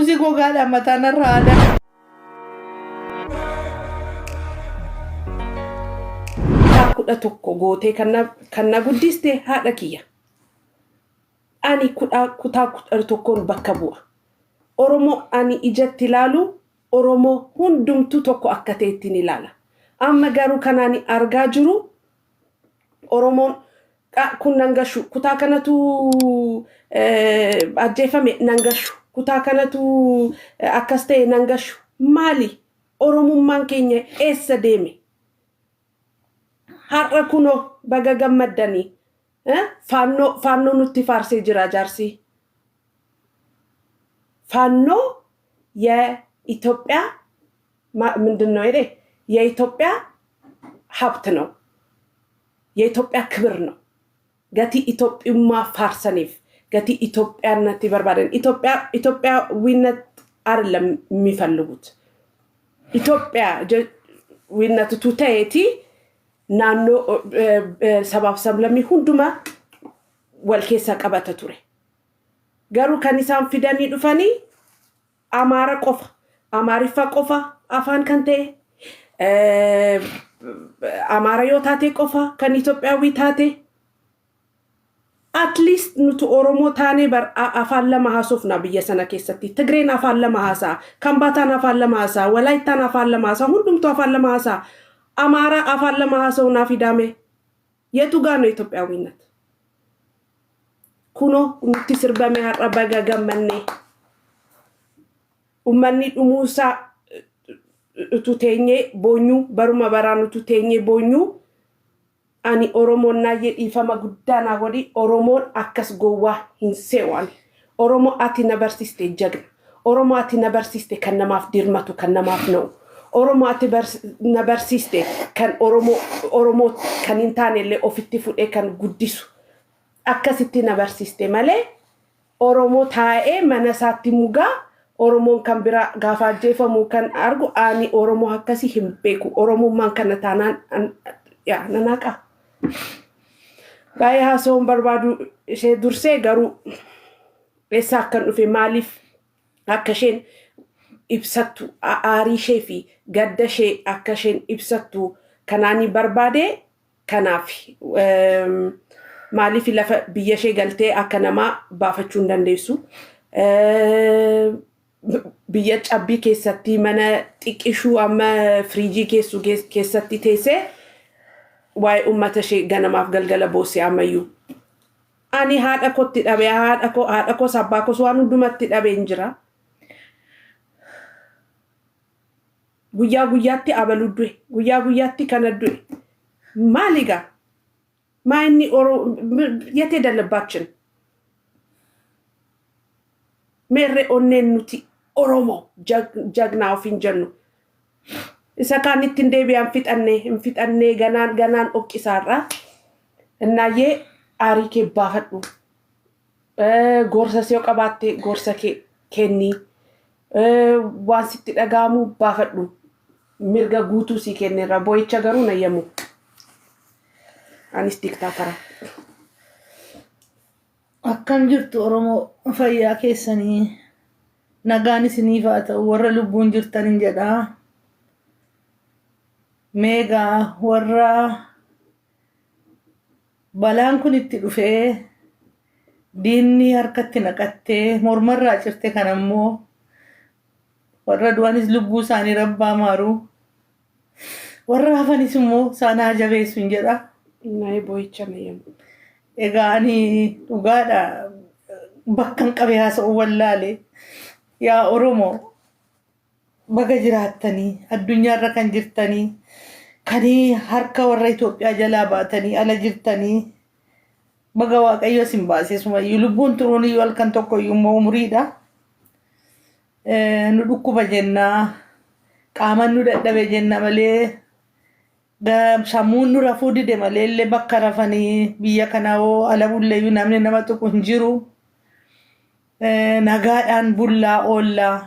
Muuziqoo gaadha mataan irraa haala. Kudha tokko gootee kan na guddiste haadha kiyya. Ani kutaa kudha tokkoon bakka bu'a. Oromoo ani ijatti ilaalu Oromoo hundumtu tokko akka ta'etti ni ilaala. Amma garuu kanaan argaa jiru Oromoon kun nangashu kutaa kanatu ajjeefame nangashu kutaa kanatu akkas ta'e nangashu maali Oromummaan keenya eessa deeme? Har'a kuno baga gammaddanii faannoo nutti faarsee jira jaarsi. ፋኖ የኢትዮጵያ ምንድነው ይሄ የኢትዮጵያ ሀብት ነው የኢትዮጵያ ክብር ነው ገቲ ኢትዮጵያማ ፋርሰኒፍ ገቲ ኢትዮጵያነት ይበርባደን ኢትዮጵያ ዊነት አይደለም የሚፈልጉት ኢትዮጵያ ዊነት ቱቴቲ ናኖ ሰባብሰብ ለሚ ሁንዱማ ወልኬሳ ቀበተ ቱሬ ገሩ ከኒሳን ፊደኒ ዱፈኒ አማራ ቆፋ አማሪፋ ቆፋ አፋን ከንቴ አማራዮ ታቴ ቆፋ ከን ኢትዮጵያዊ ታቴ አትሊስት ኑቱ ኦሮሞ ታኔ በር አፋን ለማሃሶፍና በየሰነ ከሰቲ ትግሬን አፋን ለማሃሳ ከምባታን አፋን ለማሃሳ ወላይታን አፋን ለማሃሳ ሁሉም ቱ አፋን ለማሃሳ አማራ አፋን ለማሃሰውና ፊዳሜ የቱ ጋር ነው ኢትዮጵያዊነት? ኩኖ ኑቲ ስርበመ ያረበጋ ገመኔ ኡመኒ ዱሙሳ ቱቴኜ ቦኙ በሩማ በራኑ ቱቴኜ ቦኙ አኒ ኦሮሞና የኢፈማ ጉዳና ወዲ ኦሮሞን አከስ ጎዋ ሂንሴዋን ኦሮሞ አቲ ነበርሲስቴ ጀግና ኦሮሞ አቲ ነበርሲስቴ ከነማፍ ዲርመቱ ከነማፍ ነው ኦሮሞ አቲ ነበርሲስቴ ከን ኦሮሞ ከኒንታኔ ለኦፊቲ ፉዴ ከን ጉዲሱ አከሲቲ ነበርሲስቴ ማለ ኦሮሞ ታኤ መነሳቲ ሙጋ ኦሮሞን ከንብራ ጋፋጄፈሙ ከን አርጉ አኒ ኦሮሞ አከሲ ሂምቤኩ ኦሮሞ ማን ከነታናን ያ ነናቃ ባይ ሃሶን በርባዱ ሼ ዱርሴ ገሩ ለሳከን ኡፌ ማሊፍ አከሽን ኢብሰቱ አሪሼ ፊ ገደሼ አከሽን ኢብሰቱ ከናኒ በርባዴ ከናፊ ማሊፍ ለፈ ብየሼ ገልቴ አከነማ ባፈቹ እንደንደሱ ብየጫቢ ከሰቲ መነ ጥቂሹ አመ ፍሪጂ ከሱ ከሰቲ ቴሴ ዋይ ኡመተሽ ገነማፍ ገልገለ ቦሲ አመዩ አኒ ሃዳኮት ዳበ ሃዳኮ ሰባኮ ሷኑ ዱመት ዳበ እንጅራ ጉያቲ አበሉዱ ጉያቲ ከነዱ ማሊጋ ማይኒ ኦሮ የተደለባችን ሜሬ ኦኔኑቲ ኦሮሞ ጀግናው ፊንጀኑ ሰካኒት እንደቢያን ፍጠኔ ገናን ኦቂሳራ እናዬ አሪኬ ባፈዱ ጎርሰሴው ቀባቴ ጎርሰኬ ኬኒ ዋንሲት ደጋሙ ባፈዱ ሚርጋ ጉቱ ሲኬኔራ ቦይቻ ገሩ ነየሙ አኒስ ዲክታተራ akkam jirtu oromo fayyaa keessanii nagaan isiniif haa ta'u warra lubbuun jirtanin jedha meegaa warra balaan kun itti dhufee diinni harkatti naqattee mormarraa cirte kan ammoo warra du'anis lubbuu isaanii rabbaa maaru warra hafanis immoo saanaa jabeessu jedha nae boicha nayemu egaani dhugaadha bakkan qabee haasa'u wallaale yaa oromo baga jiraattanii addunyaarra kan jirtanii kanii harka warra Itoophiyaa jalaa baatanii ala jirtanii baga waaqayyo sin baasisumayyuu lubbuun turuun iyyuu halkan tokko iyyuu immoo umuriidha nu dhukkuba jennaa qaaman nu dadhabe jenna malee sammuun nu rafuu dide malee bakka rafanii biyya kanaawoo ala bulleeyyuu namni nama tuqu hin jiru nagaadhaan bullaa oollaa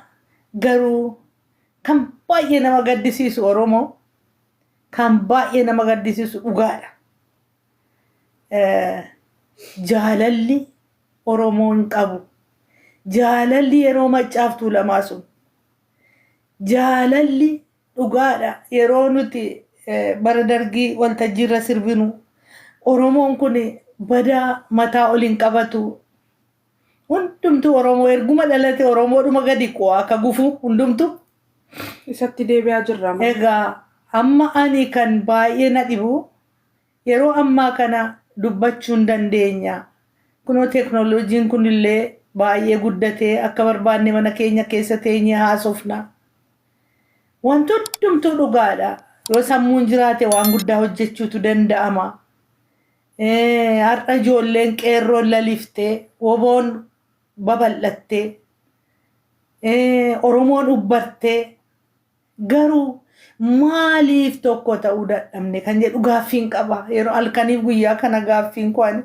garuu kan baay'ee nama gaddisiisu oromo kan baay'ee nama gaddisiisu dhugaadha jaalalli oromoon qabu jaalalli yeroo maccaaftuu lamaa sun jaalalli dhugaadha yeroo nuti bara dargii waltajjiirra sirbinu Oromoon kun badaa mataa oliin qabatu hundumtu Oromoo erguma dhalate Oromoodhuma gadi qo'a akka gufu hundumtu isatti deebi'aa jirra. egaa amma ani kan baay'ee na dhibu yeroo ammaa kana dubbachuun dandeenya kunoo teknooloojiin kunillee baay'ee guddatee akka barbaanne mana keenya keessa teenyee haasofna wanti hundumtuu dhugaadha yoo sammuun jiraate waan guddaa hojjechuutu danda'ama har'a ijoolleen qeerroon laliftee woboon babal'attee Oromoon ubbartee garuu maaliif tokko ta'uu dadhabne kan jedhu gaaffiin qaba yeroo halkaniif guyyaa kana gaaffiin kwani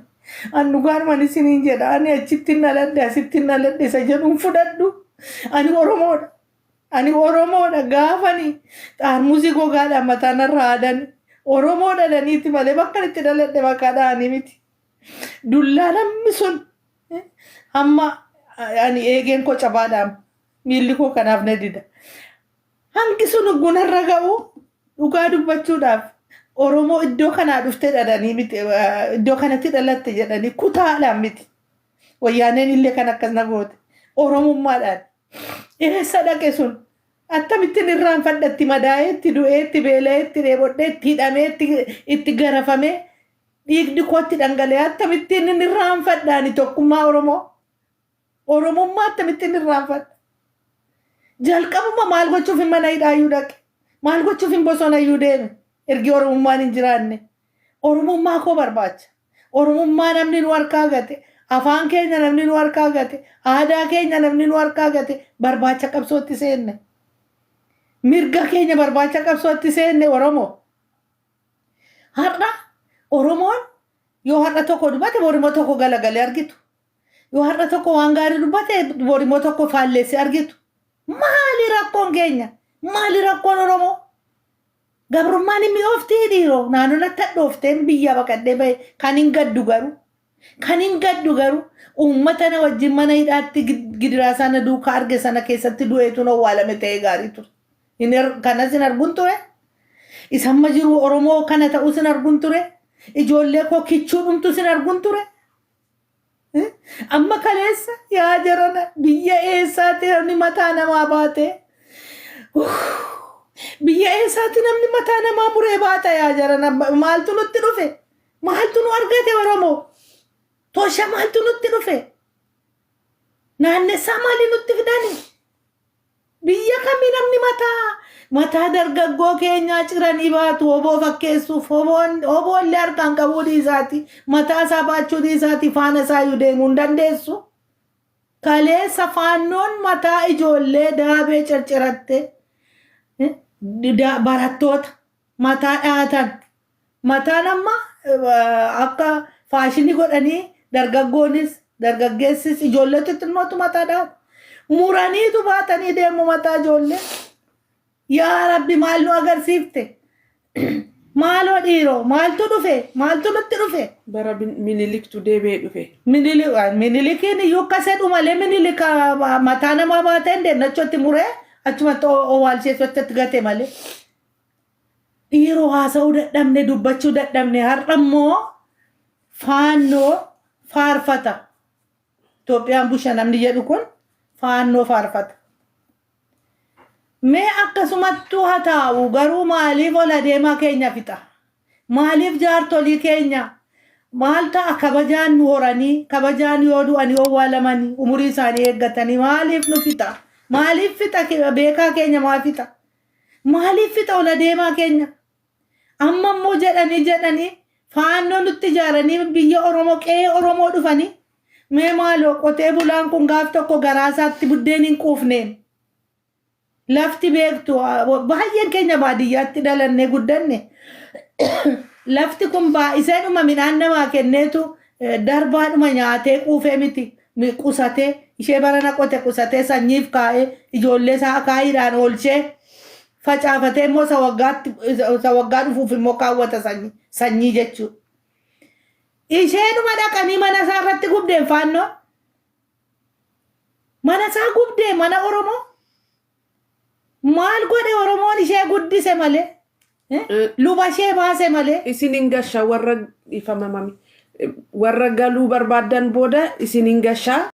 an dhugaan man isiniin jedha ani achitti naladde asitti naladde isa jedhuun fudhadhu ani Oromoodha gaafani xaarmusii gogaadhaan mataanarra haadan Oromoodha daniiti malee bakka itti dhaladhe bakka dhaanii miti dullaa namni sun amma ani eegeen koo cabaadhaan miilli koo kanaaf na dida hangi sun gunarra ga'u dhugaa dubbachuudhaaf Oromoo iddoo kanaa dhuftee dhadhanii miti iddoo kanatti dhalatte jedhanii kutaadhaan miti wayyaaneen illee kan akkas na goote Oromummaadhaan eessa dhaqe sun akkamittiin irraanfadhatti madaa'eetti du'eetti beela'eetti dheebodheetti hidhameetti itti garafamee dhiigni kootti dhangala'ee akkamittiin inni irraanfadhaani tokkummaa Oromummaa akkamittiin irraanfadha jalqabuma maal gochuuf hin mana hidhaayyuu dhaqe maal gochuuf hin bosonayyuu deeme ergi Oromummaan hin jiraanne Oromummaa koo barbaacha Oromummaa namni nu harkaa gate afaan keenya namni nu harkaa gate aadaa keenya namni nu harkaa gate barbaacha qabsootti seenne mirga keenya barbaacha qabsootti seenne Oromoo har'a Oromoon yoo har'a tokko dubbate borimoo tokko galagalee argitu yoo har'a tokko waan gaarii dubbate borimoo tokko faalleessi argitu maali rakkoon keenya maali rakkoon Oromoo gabrummaan inni ooftii dhiiroo naannoon akka dhoofteen biyya baqadhee bahe kan hin gaddu garuu uummata na wajjin mana hidhaatti gidiraa sana duukaa arge sana keessatti du'eetu awwaalame ta'ee gaarii ture kanas hin arguun ture isamma jiru Oromoo kana ta'uu sin arguun ture ijoollee koo kichuu dhumtu sin arguun ture amma kaleessa yaa jarana biyya eessaatti namni mataa namaa baate biyya eessaatti namni mataa namaa muree baata yaa jarana maaltu nutti dhufe maaltu nu argate Oromoo tosha maaltu nutti dhufe naannessaa maali nutti fidani biyya kamii namni mataa dargaggoo keenyaa ciranii baatu oboo fakkeessuuf oboollee harkaan qabuu dhiisaati mataa isaa baachuu dhiisaati faana isaa iyyuu deemuu hin dandeessu kaleessa faannoon mataa ijoollee daabee circiratte barattoota mataa dhaatan mataan amma akka faashinii godhanii dargaggoonis dargaggeessis ijoollee xixinnootu mataa dhaata muraniitu baatanii deemu mataa ijoollee yaa rabbi maal nu agarsiifte maaloo dhiiroo maaltu dhufe maaltu nutti dhufe bara miniliktu deebi'ee dhufe minilikiin iyyuu akkasedhu malee minilika mataa namaa baateen deemnachotti muree achumatti owwaalcheessatti gate malee dhiiroo haasa'uu dadhabne dubbachuu dadhabne har'a immoo faannoo faarfata Itoophiyaan busha namni jedhu kun faannoo faarfata mee akkasumattuu haa taa'u garuu maaliif ol adeemaa keenya fixa maaliif jaartolii keenya maal ta'a kabajaan nu horanii kabajaan yoo du'anii owwaalamanii umurii isaanii eeggatanii maaliif nu fixa maaliif fixa beekaa keenya maa fixa maaliif fixa ol adeemaa keenya amma immoo jedhanii faannoo nutti ijaaranii biyya Oromoo qe'ee Oromoo dhufanii mee maaloo qotee bulaan kun gaaf tokko garaasaatti buddeen hin quufneen lafti beektu baay'een keenya baadiyyaatti dhalannee guddanne lafti kun baay'iseedhuma midhaan namaa kenneetu darbaadhuma nyaatee quufee miti qusatee ishee barana qote qusatee sanyiif kaa'ee ijoollee isaa akaayiidhaan oolchee facaafatee immoo isa waggaa dhufuuf immoo kaawwata sanyii jechuudha. Isheenuma dhaqanii mana isaa irratti gubdeen faannoo mana isaa gubdee mana Oromoo maal godhe Oromoon ishee guddise malee luba ishee baase malee isinin gashaa warra ifamamami warra galuu barbaadan booda isinin gashaa